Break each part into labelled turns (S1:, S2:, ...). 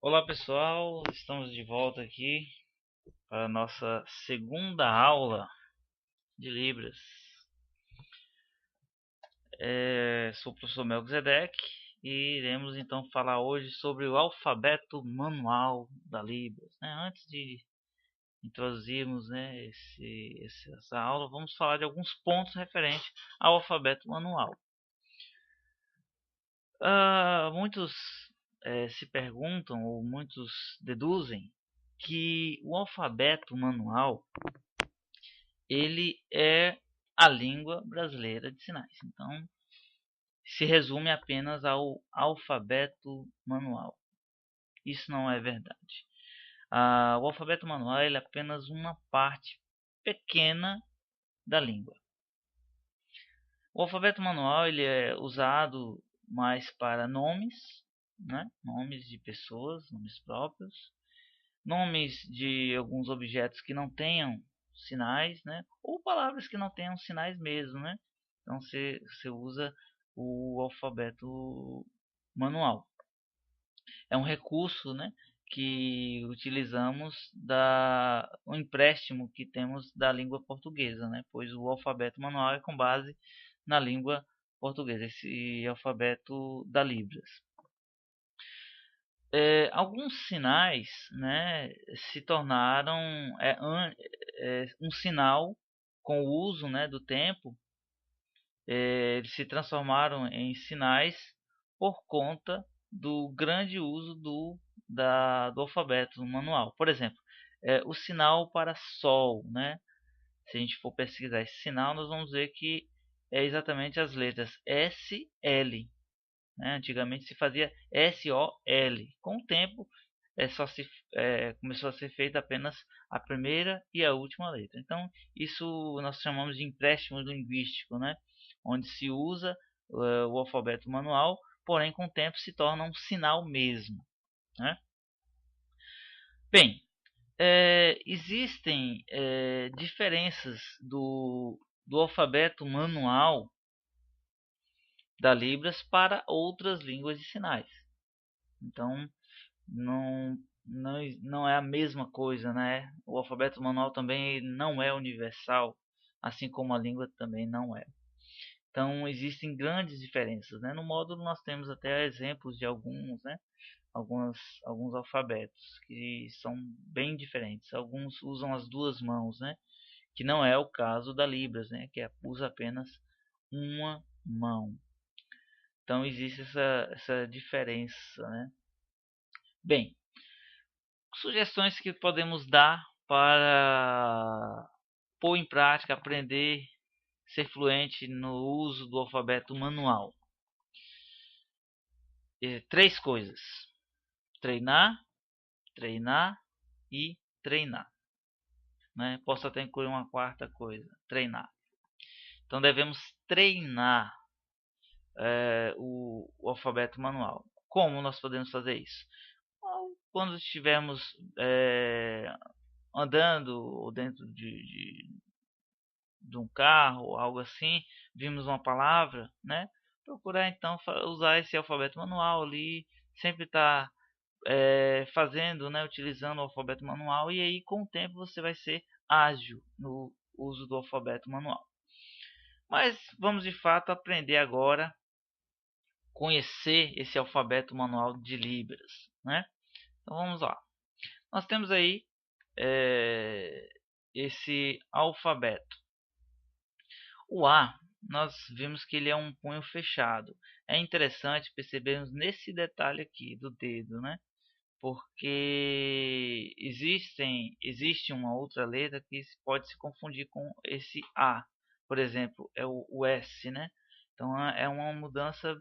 S1: Olá pessoal, estamos de volta aqui para a nossa segunda aula de Libras. Sou o professor Melquisedeque e iremos então falar hoje sobre o alfabeto manual da Libras. Antes de introduzirmos essa aula, vamos falar de alguns pontos referentes ao alfabeto manual. Muitos se perguntam ou muitos deduzem que o alfabeto manual ele é a língua brasileira de sinais. Então, se resume apenas ao alfabeto manual. Isso não é verdade. O alfabeto manual ele é apenas uma parte pequena da língua. O alfabeto manual ele é usado mais para nomes, nomes de pessoas, nomes próprios, nomes de alguns objetos que não tenham sinais, ou palavras que não tenham sinais mesmo, Então você usa o alfabeto manual. É um recurso, que utilizamos um empréstimo que temos da língua portuguesa, Pois o alfabeto manual é com base na língua portuguesa, esse alfabeto da Libras. Alguns sinais, se tornaram um sinal com o uso, do tempo. Eles se transformaram em sinais por conta do grande uso do alfabeto manual. Por exemplo, o sinal para sol, Se a gente for pesquisar esse sinal, nós vamos ver que é exatamente as letras S, L. Antigamente se fazia S-O-L. Com o tempo, começou a ser feita apenas a primeira e a última letra. Então, isso nós chamamos de empréstimo linguístico, onde se usa o alfabeto manual, porém com o tempo se torna um sinal mesmo. Bem, existem diferenças do alfabeto manual da Libras para outras línguas de sinais. Então, não é a mesma coisa, O alfabeto manual também não é universal, assim como a língua também não é. Então existem grandes diferenças, No módulo nós temos até exemplos de alguns alfabetos que são bem diferentes. Alguns usam as duas mãos, Que não é o caso da Libras, Que usa apenas uma mão. Então existe essa diferença, Bem, sugestões que podemos dar para pôr em prática, aprender, ser fluente no uso do alfabeto manual. Três coisas: treinar, treinar e treinar. Posso até incluir uma quarta coisa: treinar. Então devemos treinar o alfabeto manual. Como nós podemos fazer isso? Quando estivermos andando dentro de um carro ou algo assim, vimos uma palavra, procurar então usar esse alfabeto manual ali, sempre estar fazendo, utilizando o alfabeto manual, e aí com o tempo você vai ser ágil no uso do alfabeto manual. Mas vamos de fato aprender agora, conhecer esse alfabeto manual de Libras, Então vamos lá. Nós temos aí esse alfabeto. O A, nós vimos que ele é um punho fechado. É interessante percebermos nesse detalhe aqui do dedo, Porque existe uma outra letra que pode se confundir com esse A. Por exemplo, é o S, Então é uma mudança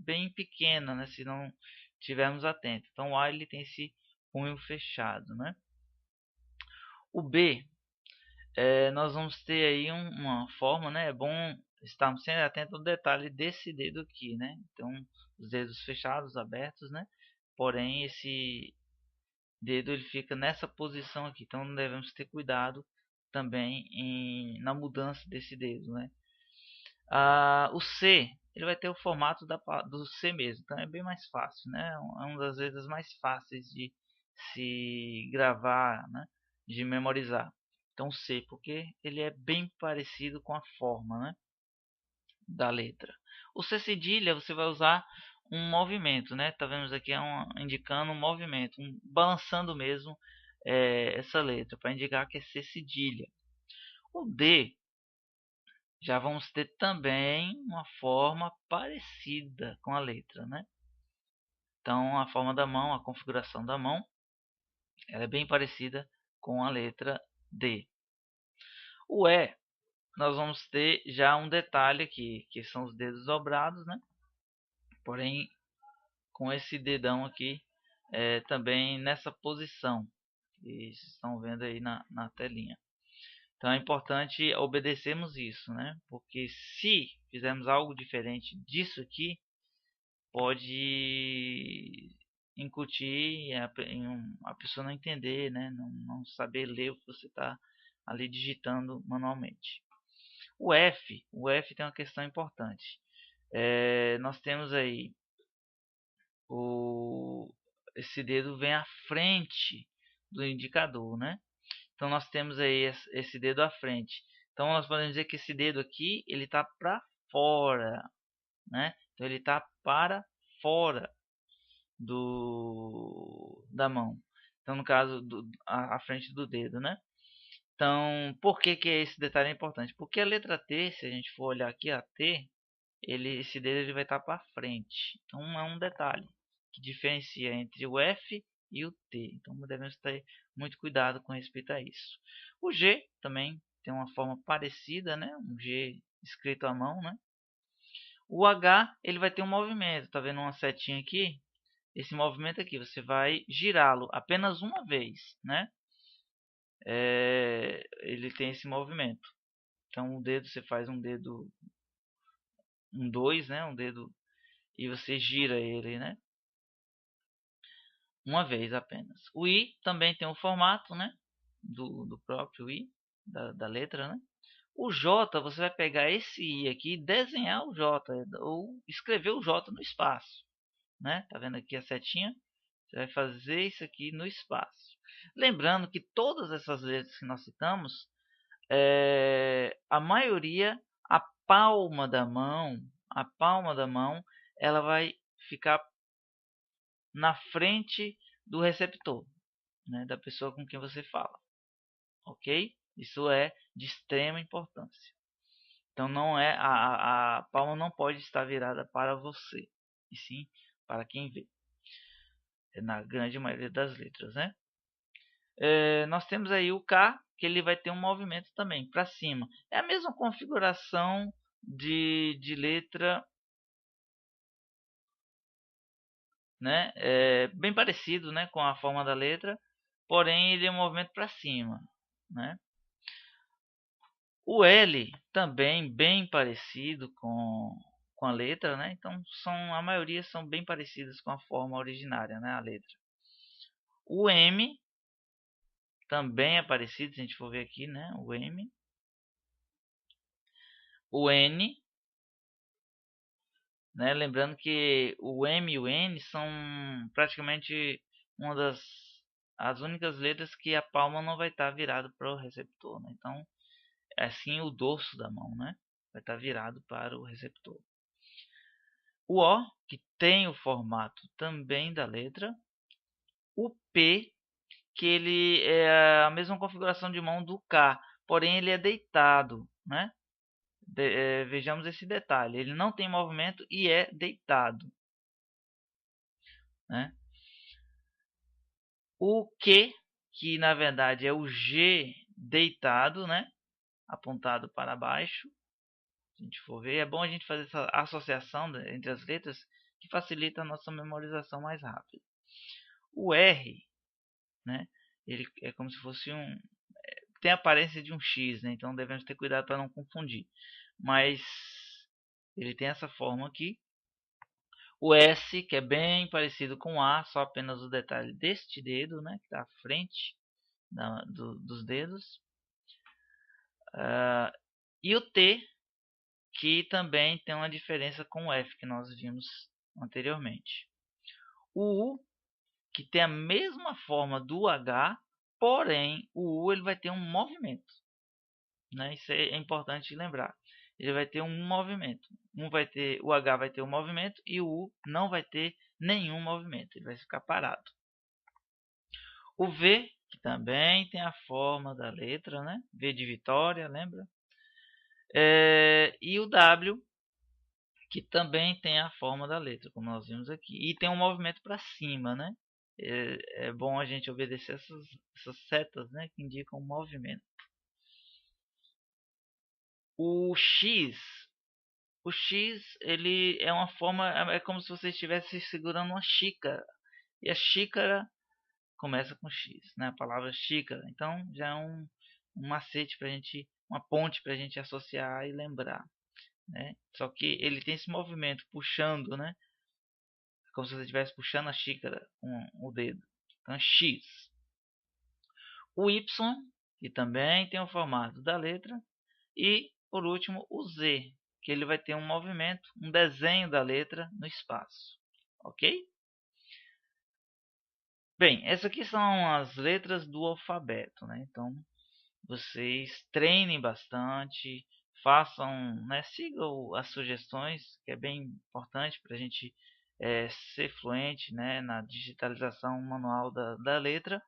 S1: bem pequena, Se não tivermos atentos. Então o A ele tem esse punho fechado, O B, nós vamos ter aí uma forma, É bom estarmos sempre atentos ao detalhe desse dedo aqui, Então, os dedos fechados, abertos, Porém, esse dedo ele fica nessa posição aqui. Então, devemos ter cuidado também na mudança desse dedo, O C, ele vai ter o formato do C mesmo. Então é bem mais fácil, né? É uma das letras mais fáceis de se gravar, né? De memorizar. Então C, porque ele é bem parecido com a forma, né? Da letra. O C cedilha você vai usar um movimento, né? Tá vendo aqui indicando um movimento, balançando mesmo essa letra para indicar que é C cedilha. O D já vamos ter também uma forma parecida com a letra, né? Então a forma da mão, a configuração da mão, ela é bem parecida com a letra D. O E, nós vamos ter já um detalhe aqui, que são os dedos dobrados, né? Porém, com esse dedão aqui também nessa posição que vocês estão vendo aí na telinha. Então é importante obedecermos isso, né? Porque se fizermos algo diferente disso aqui, pode incutir a pessoa não entender, né? Não saber ler o que você está ali digitando manualmente. O F tem uma questão importante. Nós temos aí esse dedo vem à frente do indicador, né? Então nós temos aí esse dedo à frente. Então nós podemos dizer que esse dedo aqui ele está para fora, né? Então ele está para fora da mão. Então no caso à frente do dedo, né? Então por que esse detalhe é importante? Porque a letra T, se a gente for olhar aqui a T, esse dedo ele vai estar para frente. Então é um detalhe que diferencia entre o F e o T. Então devemos ter muito cuidado com respeito a isso. O G também tem uma forma parecida, né? Um G escrito à mão, né? O H ele vai ter um movimento. Tá vendo uma setinha aqui? Esse movimento aqui você vai girá-lo apenas uma vez, né? Ele tem esse movimento. Então o dedo você faz um 2, né? Um dedo e você gira ele, né? Uma vez apenas. O I também tem um formato, né? Do próprio I, da letra, né? O J, você vai pegar esse I aqui e desenhar o J, ou escrever o J no espaço, né? Tá vendo aqui a setinha? Você vai fazer isso aqui no espaço. Lembrando que todas essas letras que nós citamos, a maioria, a palma da mão, ela vai ficar na frente do receptor, né, da pessoa com quem você fala, ok? Isso é de extrema importância. Então não é a palma não pode estar virada para você, e sim para quem vê. Na grande maioria das letras, né? Nós temos aí o K, que ele vai ter um movimento também para cima. É a mesma configuração de letra, né? Bem parecido, né, com a forma da letra, porém ele é um movimento para cima, né? O L também bem parecido com a letra, né? Então a maioria são bem parecidas com a forma originária, né? A letra. O M também é parecido, se a gente for ver aqui, né? O M. O N, né? Lembrando que o M e o N são praticamente uma das as únicas letras que a palma não vai estar virado para o receptor, né? Então é assim o dorso da mão, né? Vai estar virado para o receptor. O O, que tem o formato também da letra. O P, que ele é a mesma configuração de mão do K, porém ele é deitado, né? Vejamos esse detalhe, ele não tem movimento e é deitado, né? O Q, que na verdade é o G deitado, né? Apontado para baixo. Se a gente for ver, é bom a gente fazer essa associação entre as letras que facilita a nossa memorização mais rápido. O R, né? Ele é como se fosse tem a aparência de um X, né? Então devemos ter cuidado para não confundir. Mas ele tem essa forma aqui. O S, que é bem parecido com o A, só apenas o detalhe deste dedo, né? Que está à frente dos dedos. E o T, que também tem uma diferença com o F que nós vimos anteriormente. O U, que tem a mesma forma do H, porém o U ele vai ter um movimento, né? Isso é importante lembrar. Ele vai ter um movimento. O H vai ter um movimento e o U não vai ter nenhum movimento. Ele vai ficar parado. O V, que também tem a forma da letra, né? V de Vitória, lembra? E o W, que também tem a forma da letra, como nós vimos aqui. E tem um movimento para cima, né? É bom a gente obedecer essas setas, né? Que indicam o movimento. O X, ele é uma forma, é como se você estivesse segurando uma xícara. E a xícara começa com X, né? A palavra xícara. Então já é um macete para gente, uma ponte para a gente associar e lembrar, né? Só que ele tem esse movimento puxando, né? Como se você estivesse puxando a xícara com o dedo. Então é X. O Y, que também tem o formato da letra. E por último o Z, que ele vai ter um movimento, um desenho da letra no espaço. Ok? Bem, essas aqui são as letras do alfabeto, né? Então vocês treinem bastante, façam, né, sigam as sugestões, que é bem importante para a gente ser fluente, né, na digitalização manual da letra.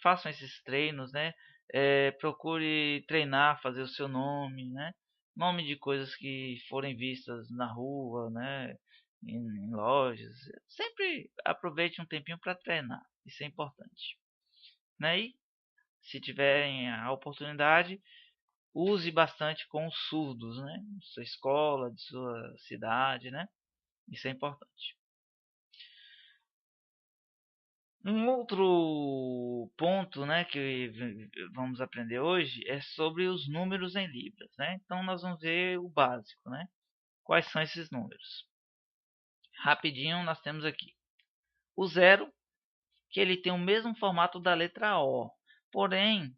S1: Façam esses treinos, né? Procure treinar, fazer o seu nome, né? Nome de coisas que forem vistas na rua, né? Em lojas. Sempre aproveite um tempinho para treinar. Isso é importante, né? E se tiverem a oportunidade, use bastante com os surdos, né? De sua escola, de sua cidade, né? Isso é importante. Um outro ponto, né, que vamos aprender hoje é sobre os números em libras, né? Então nós vamos ver o básico, né? Quais são esses números? Rapidinho nós temos aqui o zero, que ele tem o mesmo formato da letra O. Porém,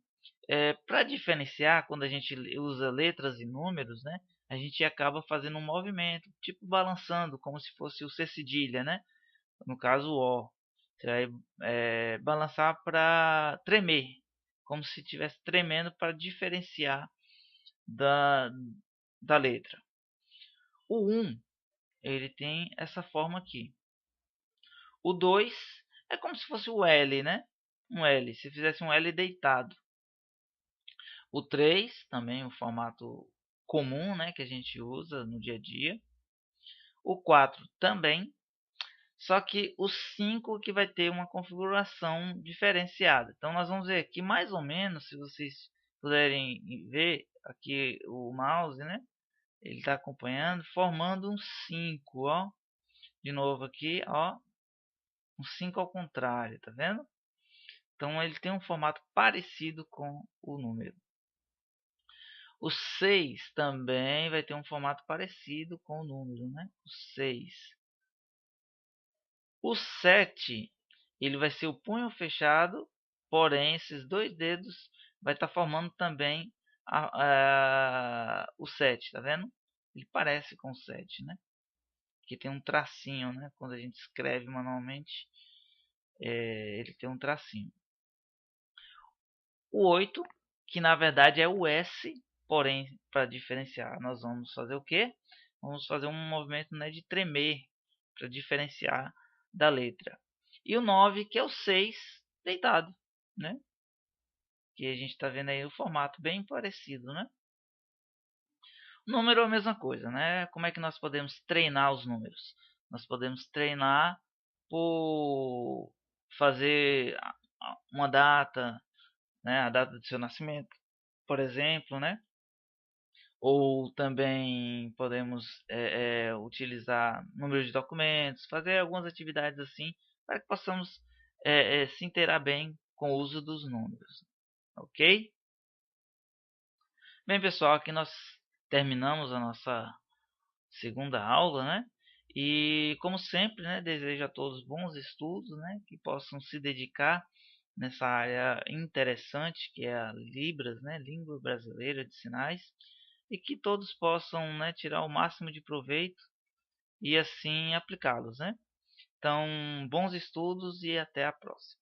S1: para diferenciar, quando a gente usa letras e números, né, a gente acaba fazendo um movimento, tipo balançando, como se fosse o C cedilha, né? No caso o O. Você vai balançar para tremer, como se estivesse tremendo para diferenciar da, da letra. O 1, ele tem essa forma aqui. O 2 é como se fosse o L, né? Um L, se fizesse um L deitado. O 3, também o formato comum, né, que a gente usa no dia a dia. O 4 também. Só que o 5 que vai ter uma configuração diferenciada. Então nós vamos ver aqui mais ou menos, se vocês puderem ver aqui o mouse, né? Ele está acompanhando, formando um 5, ó. De novo aqui, ó. Um 5 ao contrário, tá vendo? Então ele tem um formato parecido com o número. O 6 também vai ter um formato parecido com o número, né? O 6. O 7, ele vai ser o punho fechado, porém esses dois dedos vai estar formando também o 7, tá vendo? Ele parece com o 7, né? Que tem um tracinho, né? Quando a gente escreve manualmente, ele tem um tracinho. O 8, que na verdade é o S, porém para diferenciar, nós vamos fazer o quê? Vamos fazer um movimento, né, de tremer para diferenciar da letra. E o 9, que é o 6 deitado, né? Que a gente está vendo aí o formato bem parecido, né? O número é a mesma coisa, né? Como é que nós podemos treinar os números? Nós podemos treinar por fazer uma data, né? A data do seu nascimento, por exemplo, né? Ou também podemos utilizar números de documentos, fazer algumas atividades assim, para que possamos se inteirar bem com o uso dos números. Ok? Bem, pessoal, aqui nós terminamos a nossa segunda aula, né? E como sempre, né, desejo a todos bons estudos, né, que possam se dedicar nessa área interessante que é a Libras, né, Língua Brasileira de Sinais. e que todos possam, né, tirar o máximo de proveito e assim aplicá-los, né? Então, bons estudos e até a próxima.